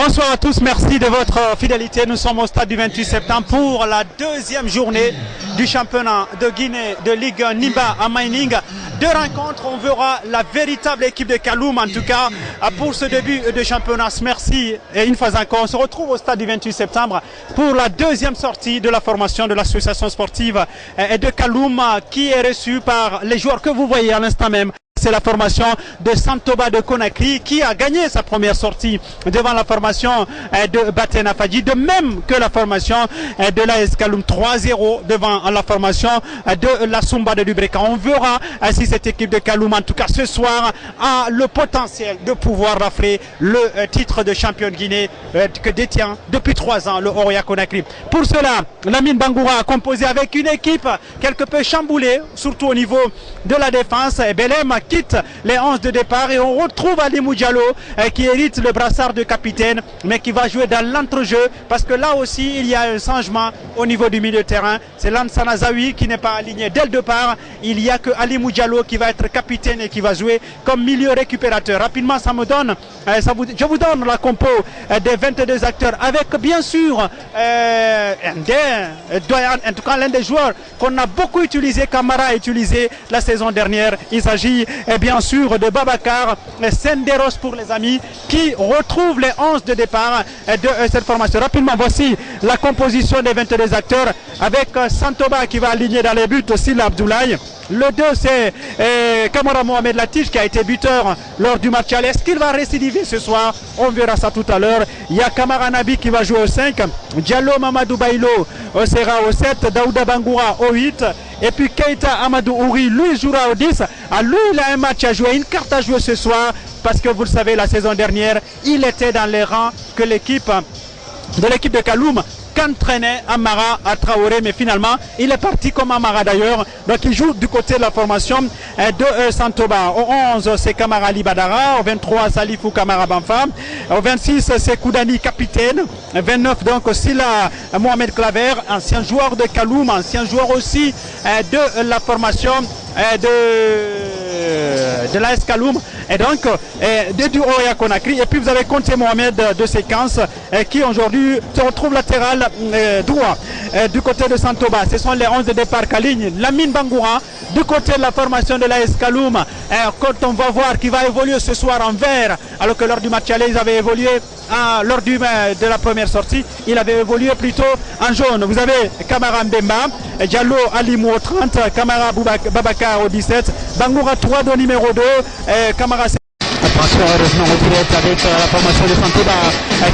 Bonsoir à tous, merci de votre fidélité. Nous sommes au stade du 28 septembre pour la deuxième journée du championnat de Guinée de Ligue Nimba à Mining. Deux rencontres, on verra la véritable équipe de Kaloum en tout cas pour ce début de championnat. Merci et une fois encore, on se retrouve au stade du 28 septembre pour la deuxième sortie de la formation de l'association sportive de Kaloum qui est reçue par les joueurs que vous voyez à l'instant même. C'est la formation de Santoba de Conakry qui a gagné sa première sortie devant la formation de Batena Fadji, de même que la formation de l'AS Kaloum 3-0 devant la formation de la Sumba de Dubreka. On verra si cette équipe de Kaloum, en tout cas ce soir, a le potentiel de pouvoir rafler le titre de champion de Guinée que détient depuis 3 ans le Oroya Conakry. Pour cela, Lamine Bangoura a composé avec une équipe quelque peu chamboulée, surtout au niveau de la défense. Et Belém quitte les 11 de départ et on retrouve Ali Moudjalo qui hérite le brassard de capitaine mais qui va jouer dans l'entrejeu parce que là aussi il y a un changement au niveau du milieu de terrain. C'est Lansana Zawi qui n'est pas aligné dès le départ. Il n'y a que Ali Moudjalo qui va être capitaine et qui va jouer comme milieu récupérateur. Rapidement ça me donne, je vous donne la compo des 22 acteurs avec bien sûr en tout cas l'un des joueurs qu'on a beaucoup utilisé, Camara a utilisé la saison dernière. Il s'agit bien sûr de Babacar Senderos pour les amis qui retrouve les 11 de départ de cette formation. Rapidement, voici la composition des 22 acteurs avec Santoba qui va aligner dans les buts Sila Abdoulaye. Le 2 c'est Kamara Mohamed Latij qui a été buteur lors du match aller. Est-ce qu'il va récidiver ce soir? On verra ça tout à l'heure. Il y a Kamara Nabi qui va jouer au 5, Diallo Mamadou Bailo sera au 7, Daouda Bangoura au 8 et puis Keita Amadou Ouri lui jouera au 10. Lui il a un match à jouer, une carte à jouer ce soir parce que vous le savez la saison dernière il était dans les rangs de l'équipe de Kaloum qu'entraînait Amara à Traoré, mais finalement il est parti comme Amara d'ailleurs, donc il joue du côté de la formation de Santoba. Au 11 c'est Kamara Ali Badara, au 23 Salifou Kamara Banfa, au 26 c'est Koudani capitaine, 29 donc Sila Mohamed Claver, ancien joueur de Kaloum, ancien joueur aussi de la formation de l'AS Kaloum et donc du Oroya Conakry. Et puis vous avez Conté Mohamed de Séquence qui aujourd'hui se retrouve latéral droit du côté de Santoba. Ce sont les 11 de départ qu'aligne Lamine Bangoura du côté de la formation de l'AS Kaloum. Quand on va voir qu'il va évoluer ce soir en vert alors que lors du match aller ils avaient évolué lors de la première sortie il avait évolué plutôt en jaune. Vous avez Kamara Mbemba, Diallo Alimou au 30, Kamara Babacar au 17, Bangoura 3 de numéro 2, Kamara. Attention, heureusement on direct avec la formation de Santoba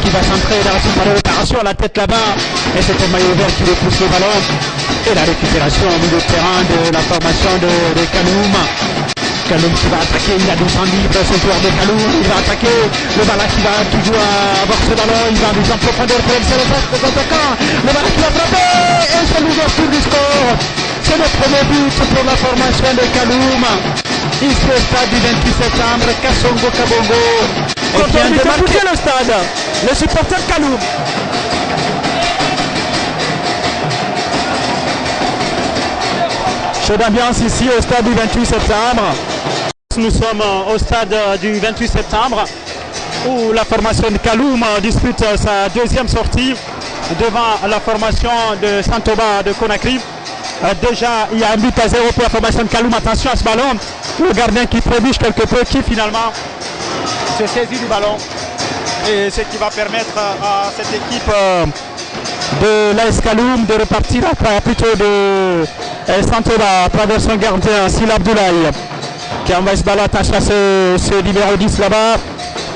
qui va centrer dans la suite de l'opération, la tête là-bas et c'est le maillot vert qui repousse le ballon et la récupération au milieu de terrain de la formation de Kaloum. Kaloum qui va attaquer, il a 200 livres, ce joueur de Kaloum, il va attaquer, le ballon qui va toujours avoir ce ballon, il va aller en profondeur pour le attaquant, le ballon qui va frapper et c'est l'ouverture du score. C'est le premier but pour la formation de Kaloum. Ici au stade du 28 septembre, Kassongo Kabongo. Et vient de marquer le stade, le supporter Kaloum. Chaud d'ambiance ici au stade du 28 septembre. Nous sommes au stade du 28 septembre où la formation de Kaloum dispute sa deuxième sortie devant la formation de Santoba de Conakry. Déjà il y a un but à 0 pour la formation de Kaloum. Attention à ce ballon, le gardien qui trébuche quelque peu, qui finalement se saisit du ballon et ce qui va permettre à cette équipe de l'AS Kaloum de repartir plutôt de Santoba à travers son gardien Sila Abdoulaye qui envoie ce ballon. Attention à ce numéro 10 là-bas,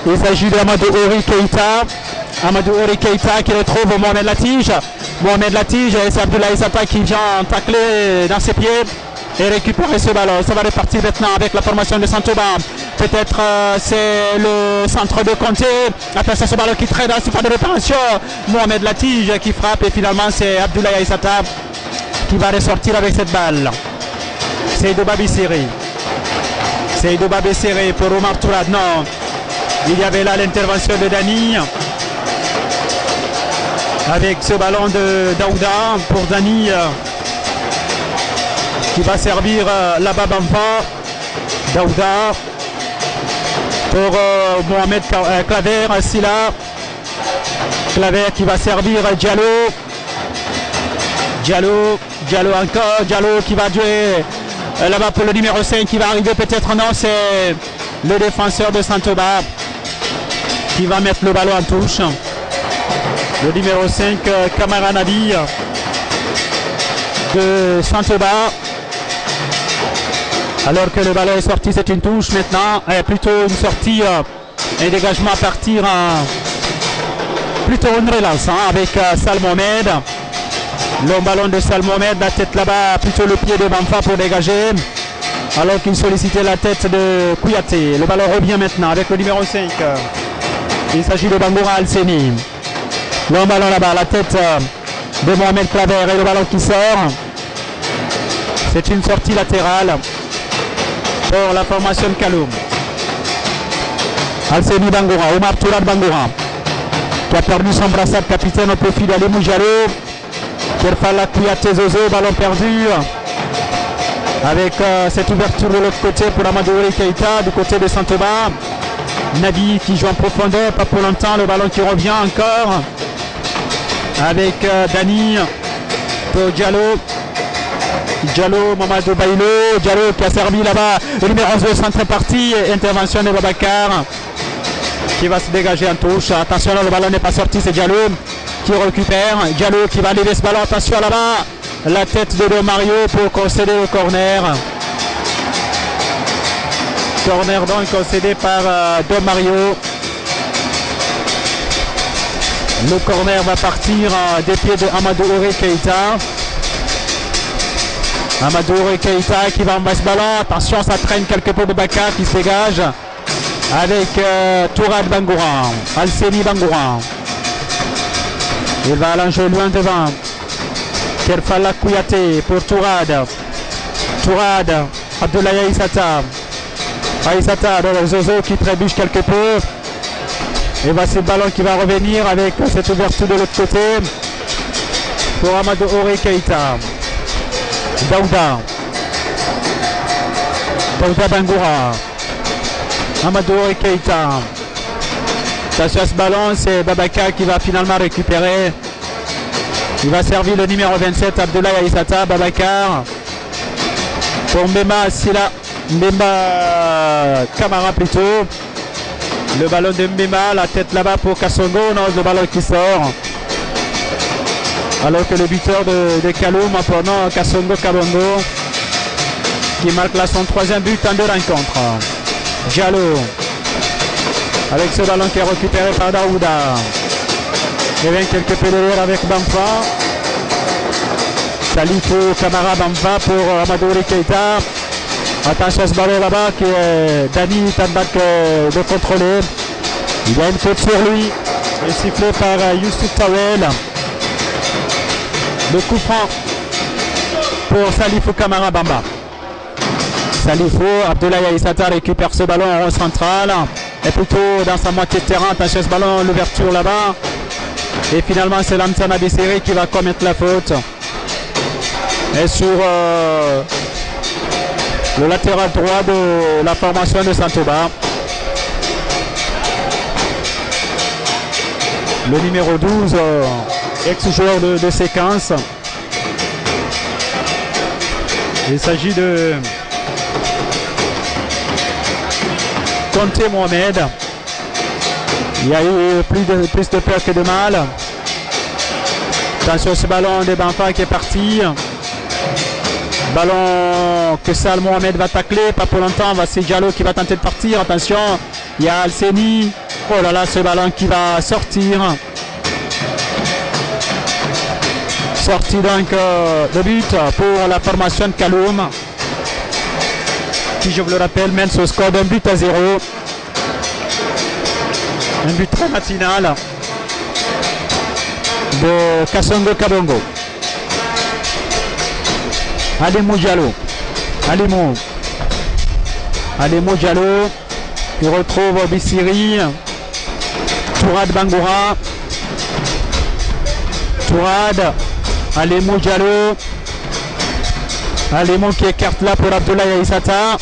il s'agit d'Amadou Ori Keita. Amadou Ori Keita qui retrouve Mohamed Latij. Mohamed Latij et c'est Abdoulaye Sata qui vient tacler dans ses pieds et récupérer ce ballon. Ça va repartir maintenant avec la formation de Santoba. Peut-être c'est le centre de Conté. Attention à ce ballon qui traîne dans la surface de réparation. Mohamed Latij qui frappe et finalement c'est Abdoulaye Aïssata qui va ressortir avec cette balle. Seydou Babissiri. Seydou Babissiri pour Omar Tourad. Non, il y avait là l'intervention de Dani. Avec ce ballon de Daouda pour Dani qui va servir là-bas Banfa. Daouda pour Mohamed Claver, Sila Claver qui va servir Diallo. Diallo encore. Diallo qui va jouer là-bas pour le numéro 5 qui va arriver peut-être. Non, c'est le défenseur de Saint-Aubin qui va mettre le ballon en touche. Le numéro 5, Camara Nabi de Saint-Aubin. Alors que le ballon est sorti, c'est une touche maintenant. Plutôt une sortie, un dégagement à partir. Plutôt une relance avec Salmomed. Le ballon de Salmomed, la tête là-bas, plutôt le pied de Bamfa pour dégager. Alors qu'il sollicitait la tête de Kouyaté. Le ballon revient maintenant avec le numéro 5. Il s'agit de Bangoura Alseni. Le ballon là-bas, la tête de Mohamed Claver et le ballon qui sort. C'est une sortie latérale pour la formation de Kaloum. Alseni Bangoura, Omar Tourad Bangoura, qui a perdu son brassard de capitaine au profit d'Alimou Diallo. Kerfala Kouyaté Zozo, ballon perdu. Avec cette ouverture de l'autre côté pour Amadou Keïta du côté de Saint-Aubin. Nabi qui joue en profondeur, pas pour longtemps, le ballon qui revient encore. Avec Dani pour Diallo. Diallo, Mamadou Bailo. Diallo qui a servi là-bas. Le numéro 11 de centre parti. Intervention de Babacar qui va se dégager en touche. Attention, là, le ballon n'est pas sorti, c'est Diallo qui récupère. Diallo qui va lever ce ballon. Attention là-bas. La tête de Mario pour concéder le corner. Corner donc concédé par Dom Mario. Le corner va partir des pieds de Amadou Keïta. Amadou Keïta qui va envoyer ce ballon. Attention, ça traîne quelque peu de Baka qui se dégage. Avec Tourad Bangoura. Alseni Bangoura. Il va allonger loin devant. Kerfala Kouyaté pour Tourad. Tourad. Abdoulaye Aïssata. Aïssata, Zozo qui trébuche quelque peu. Et voici le ballon qui va revenir avec cette ouverture de l'autre côté pour Amadou Keïta. Daouda. Daouda Bangoura. Amadou Keïta. Attention à ce ballon, c'est Babaka qui va finalement récupérer. Il va servir le numéro 27, Abdoulaye Aïssata, Babacar. Pour Mbemba Sila. Mbemba Camara plutôt. Le ballon de Mbemba, la tête là-bas pour Kassongo. Non, le ballon qui sort. Alors que le buteur de Kaloum, apprenant Kassongo Kabongo, qui marque là son troisième but en 2 rencontres. Diallo. Avec ce ballon qui est récupéré par Daouda. Il vient quelque peu derrière avec Bamfa. Salifou Camara Bamfa pour Amadou Keïta. Attention à ce ballon là-bas qui est Dani Tanbak de contrôler. Il y a une faute sur lui. Et sifflé par Youssouf Tawel. Le coup franc pour Salifou Camara Bamba. Salifou, Abdoulaye Aïssata récupère ce ballon en rond central. Et plutôt dans sa moitié de terrain. Attention à ce ballon, l'ouverture là-bas. Et finalement c'est Lamsana Bisseri qui va commettre la faute. Et sur le latéral droit de la formation de Saint-Aubin. Le numéro 12, ex-joueur de séquence. Il s'agit de Conté Mohamed. Il y a eu plus de peur que de mal. Attention à ce ballon de Bamfa qui est parti. Ballon que Sal Mohamed va tacler. Pas pour longtemps. Voici Diallo qui va tenter de partir. Attention. Il y a Alseni. Oh là là, ce ballon qui va sortir. Sortie donc de but pour la formation de Kaloum. Qui, je vous le rappelle, mène ce score d'un but à 0. Un but très matinal de Kassongo Kabongo. Alimou Diallo. Alimou Diallo. Il retrouve Bissiri. Tourad Bangoura. Tourad. Alimou Diallo. Alimou qui écarte là pour Abdoulaye Aïssata.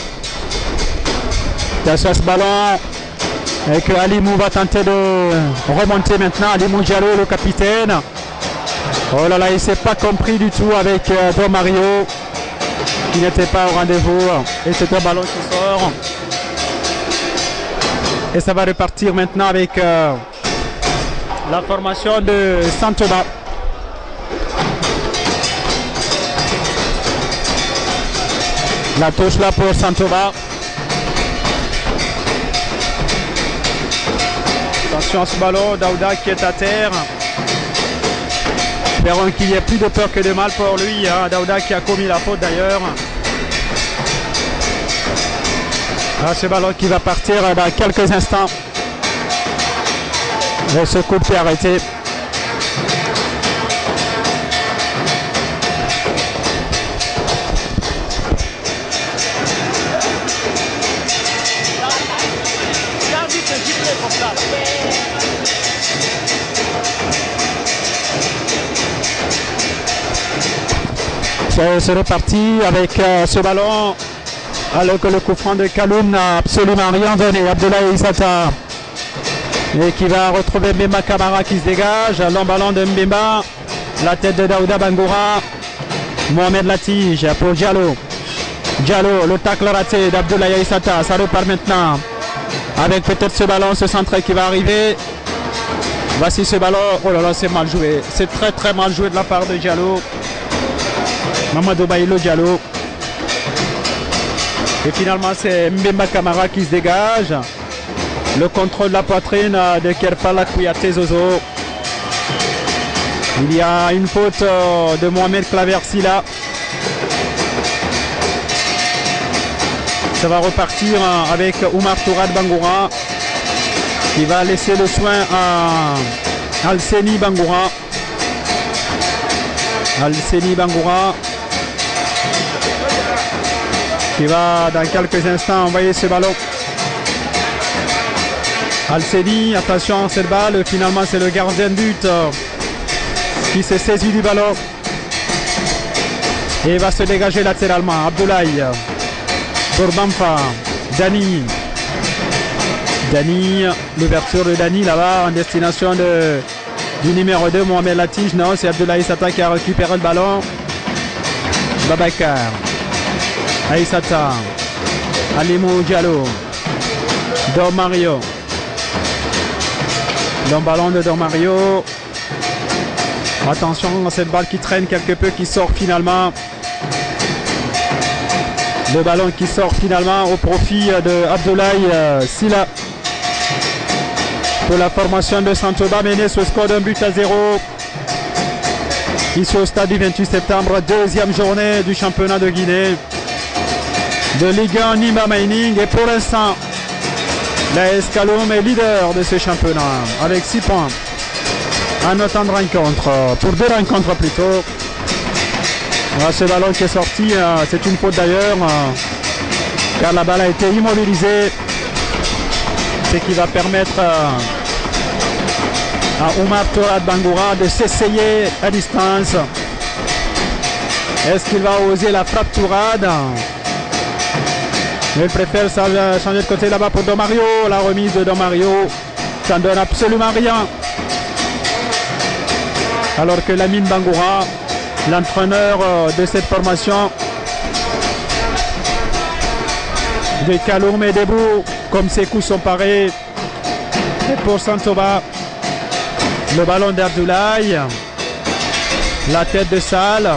Attention à ce ballon. Et que Alimou va tenter de remonter maintenant. Alimou Diallo, le capitaine. Oh là là, il ne s'est pas compris du tout avec Don Mario, qui n'était pas au rendez-vous. Et c'est un ballon qui sort. Et ça va repartir maintenant avec la formation de Santoma. La touche là pour Santoma. Attention à ce ballon, Daouda qui est à terre. Espérons qu'il n'y ait plus de peur que de mal pour lui. Hein. Daouda qui a commis la faute d'ailleurs. Ah, ce ballon qui va partir dans quelques instants. Et ce coup est arrêté. C'est reparti avec ce ballon, alors que le coup franc de Kaloum n'a absolument rien donné. Abdoulaye Issata, et qui va retrouver Mbemba Kamara qui se dégage. Long ballon de Mbemba, la tête de Daouda Bangoura. Mohamed Latige pour Diallo. Diallo, le tacle raté d'Abdoulaye Issata. Ça repart maintenant avec peut-être ce ballon, ce centre qui va arriver. Voici ce ballon. Oh là là, c'est mal joué. C'est très très mal joué de la part de Diallo. Mamadou Baïlo Diallo. Et finalement c'est Mbemba Kamara qui se dégage. Le contrôle de la poitrine de Kerfala Kouyaté Zozo. Il y a une faute de Mohamed Claversi là. Ça va repartir avec Oumar Tourad Bangoura, qui va laisser le soin à Alseni Bangoura. Alseni Bangoura qui va dans quelques instants envoyer ce ballon. Alseni, attention, cette balle, finalement c'est le gardien de but qui s'est saisi du ballon et va se dégager latéralement. Abdoulaye pour Bamfa. Dani, l'ouverture de Dani là-bas en destination du numéro 2 Mohamed Latige. Non, c'est Abdoulaye Issata qui a récupéré le ballon. Babacar, Aïssata, Alimou Diallo, Don Mario. Long ballon de Don Mario. Attention à cette balle qui traîne quelque peu, qui sort finalement. Le ballon qui sort finalement au profit de Abdoulaye Silla. Pour la formation de Santoba, menée sur le score d'un but à 0. Ici au stade du 28 septembre, deuxième journée du championnat de Guinée de Ligue 1 Nimba Mining. Et pour l'instant, l'AS Kaloum est leader de ce championnat avec 6 points en autant de rencontres, pour 2 rencontres plutôt. Ce ballon qui est sorti, c'est une faute d'ailleurs, car la balle a été immobilisée, ce qui va permettre à Oumar Tourad Bangoura de s'essayer à distance. Est-ce qu'il va oser la frappe Tourad? Il préfère changer de côté là-bas pour Don Mario. La remise de Don Mario, ça ne donne absolument rien. Alors que Lamine Bangoura, l'entraîneur de cette formation de Kaloum, est debout, comme ses coups sont parés. Et pour Santoba, le ballon d'Abdoulaye, la tête de Sall.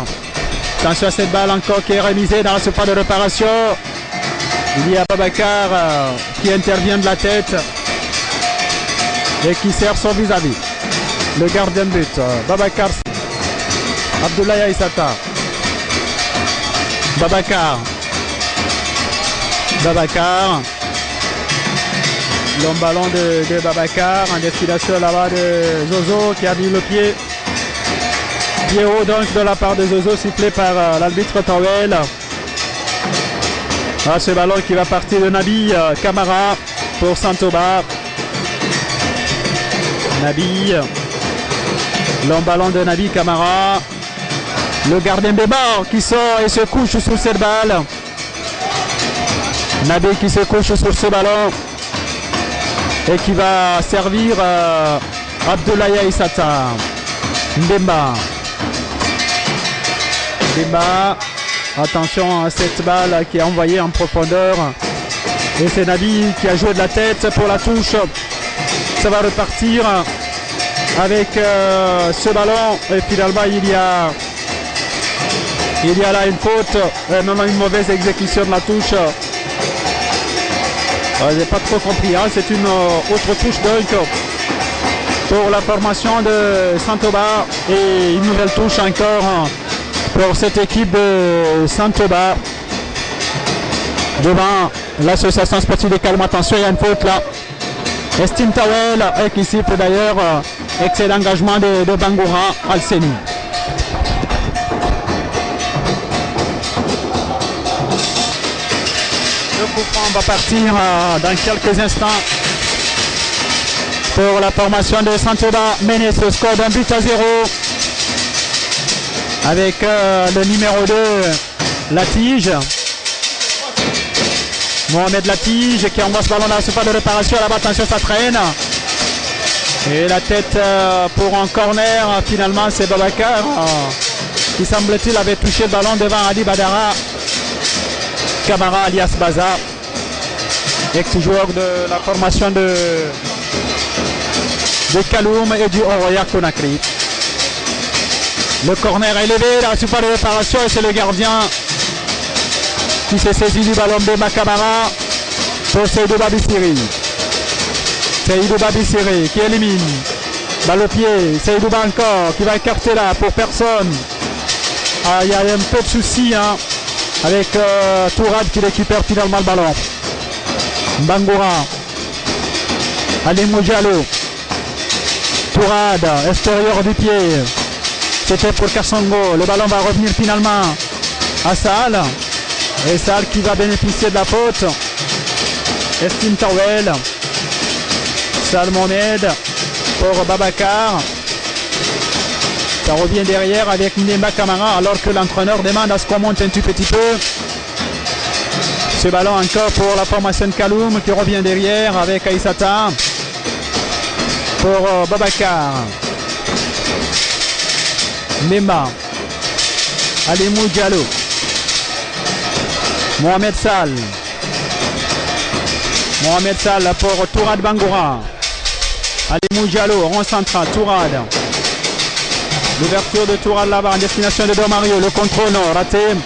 Attention à cette balle encore qui est remisée dans la surface de réparation. Il y a Babacar qui intervient de la tête et qui sert son vis-à-vis. Le gardien de but, Babacar. Abdoulaye Aïssata. Babacar. Long ballon de Babacar en destination là-bas de Zozo qui a mis le pied. Pied haut donc de la part de Zozo, sifflé par l'arbitre Tawel. Ce ballon qui va partir de Nabi Kamara pour Santoba. Nabi. Long ballon de Nabi Kamara. Le gardien de bord qui sort et se couche sur cette balle. Nabi qui se couche sur ce ballon. et qui va servir Abdoulaye Aïssata. Ndemba. Ndemba. Attention à cette balle qui est envoyée en profondeur. Et c'est Nabi qui a joué de la tête pour la touche. Ça va repartir avec ce ballon. Et finalement il y a là une faute. Non, une mauvaise exécution de la touche. J'ai pas trop compris. Hein. C'est une autre touche donc pour la formation de Saint-Aubin. Et une nouvelle touche encore pour cette équipe de Saint-Aubin. Devant l'association sportive de Kaloum. Attention, il y a une faute là. Estime Tawel qui siffle d'ailleurs. Excellent engagement de Bangoura Alseni. Le coup franc va partir dans quelques instants pour la formation de Saint-Aubin. Mené ce score d'un but à 0 avec le numéro 2 Latige. Mohamed Latige qui envoie ce ballon dans la surface de réparation. Là-bas, attention, ça traîne. Et la tête pour un corner. Finalement, c'est Babacar qui, semble-t-il, avait touché le ballon devant Ali Badara Camara alias Baza, ex-joueur de la formation de Kaloum et du Oroya Conakry. Le corner est élevé, la surface de réparation, et c'est le gardien qui s'est saisi du ballon de Makamara pour Seydou Babissiri. Seydou Babissiri qui élimine. Balle au pied, Seydou encore qui va écarter là pour personne. Il y a un peu de soucis avec Tourad qui récupère finalement le ballon. Bangoura. Alimou Diallo. Tourad, extérieur du pied. C'était pour Kassongo. Le ballon va revenir finalement à Saal. Et Saal qui va bénéficier de la faute. Estime Tawel. Saal Mohamed pour Babacar. Ça revient derrière avec Ndemba Kamara alors que l'entraîneur demande à ce qu'on monte un tout petit peu. Ce ballon encore pour la formation de Kaloum qui revient derrière avec Aïssata pour Babacar. Ndemba. Alimou Diallo. Mohamed Sall. Mohamed Sall pour Tourad Bangoura. Alimou Diallo, rond central, Tourad. L'ouverture de Tourad là-bas en destination de Domario. Le contrôle non, raté.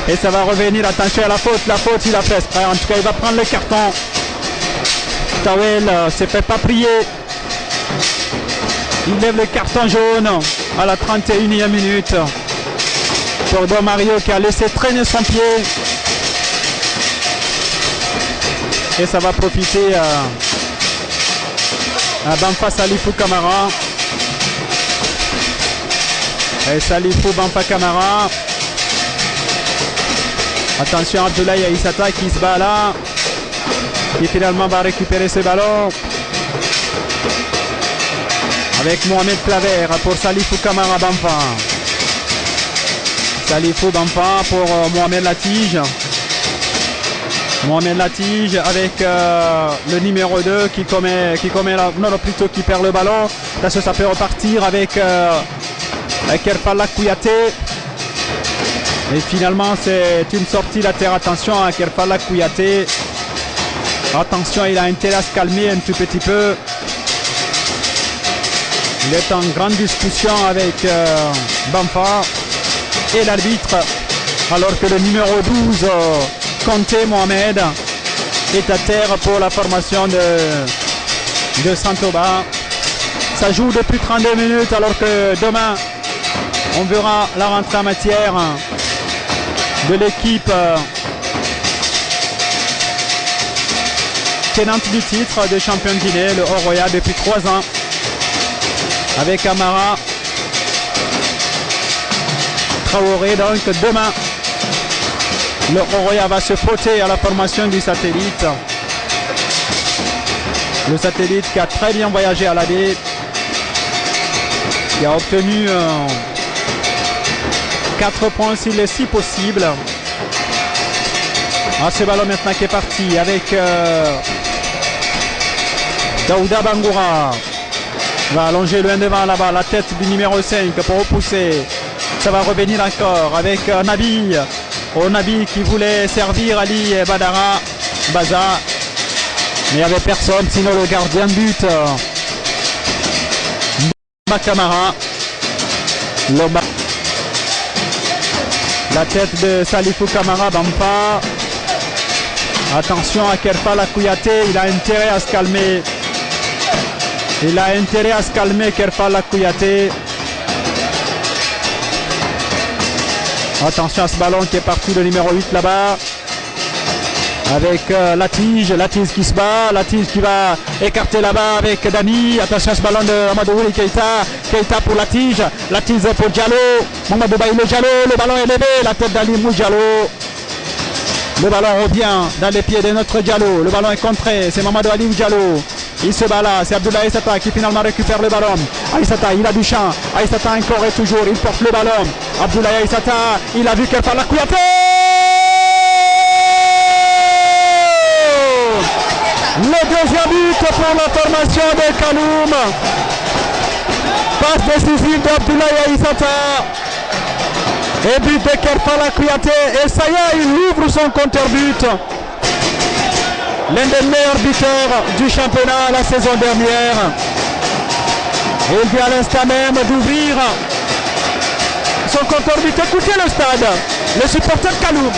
Et ça va revenir, attention à la faute il a fait. En tout cas, il va prendre le carton. Tawel se fait pas prier. Il lève le carton jaune à la 31e minute. Pour Domario qui a laissé traîner son pied. Et ça va profiter à Bamfa Salifou Kamara. Et Salifou Bamfa Kamara. Attention Abdoulaye Aïssata qui se bat là. Qui finalement va récupérer ce ballon. Avec Mohamed Claver pour Salifou Kamara Bamfa. Salifou Bamfa pour Mohamed Latige. Mohamed Latige avec le numéro 2 qui perd le ballon. Là ça peut repartir avec Kerfalla Kouyaté. Et finalement c'est une sortie latérale. Attention à Kerfalla Kouyaté. Attention, il a intérêt à se calmer un tout petit peu. Il est en grande discussion avec Bamfa et l'arbitre. Alors que le numéro 12 Conté Mohamed est à terre pour la formation de Saint-Aubin. Ça joue depuis 32 minutes alors que demain on verra la rentrée en matière de l'équipe tenante du titre de champion de Guinée, le Oroya, depuis 3 ans avec Amara Traoré. Donc demain le Oroya va se frotter à la formation du satellite. Le satellite qui a très bien voyagé à l'AD, qui a obtenu 4 points s'il est si possible. Ce ballon maintenant qui est parti avec Daouda Bangoura va allonger le 1 devant là-bas, la tête du numéro 5 pour repousser. Ça va revenir encore avec Nabi. Nabi qui voulait servir Ali Badara Baza. Mais il n'y avait personne, sinon le gardien de but. Kamara. La tête de Salifou Kamara, Bampa. Attention à Kerfala Kouyaté, il a intérêt à se calmer. Il a intérêt à se calmer, Kerfala Kouyaté. Attention à ce ballon qui est parti, le numéro 8 là-bas. Avec la tige qui se bat, la tige qui va écarter là-bas avec Dani. Attention à ce ballon de Amadou Keita. Keita pour la tige pour Diallo. Mamadou Baïlo Diallo, le ballon est levé, la tête d'Ali Mou Diallo. Le ballon revient dans les pieds de notre Diallo. Le ballon est contré, c'est Mamadou Ali Diallo. Il se bat là, c'est Abdoulaye Aïssata qui finalement récupère le ballon. Aïssata, il a du champ. Aïssata encore et toujours, il porte le ballon. Abdoulaye Aïssata, il a vu qu'elle parle à Kouyaté. Le deuxième but pour la formation de Kaloum. Passe décisive d'Abdoulaye Aïssata. Et but de Kerfala Kouyaté. Et ça y est, il ouvre son compteur-but. L'un des meilleurs buteurs du championnat la saison dernière. Et il vient à l'instant même d'ouvrir son compteur-but. Écoutez le stade, les supporters de Kaloum.